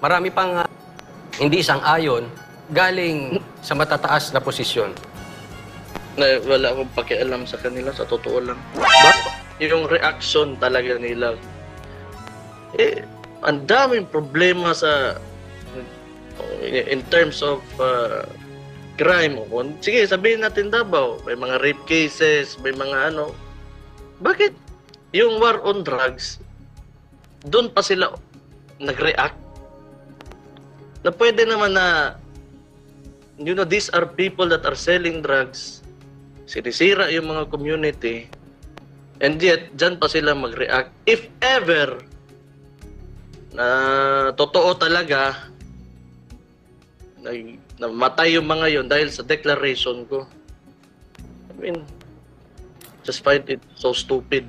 marami pang hindi sang-ayon galing sa matataas na posisyon. Na wala akong pakialam sa kanila, sa totoo lang. But yung reaction talaga nila, ang daming problema sa in terms of crime. Sige, sabihin natin Davao, may mga rape cases, may mga ano. Bakit yung war on drugs, doon pa sila nag-react? Na pwede naman na, you know, these are people that are selling drugs, sinisira yung mga community, and yet, dyan pa sila mag-react. If ever, na totoo talaga, namatay yung mga yon dahil sa declaration ko. I mean, just find it so stupid.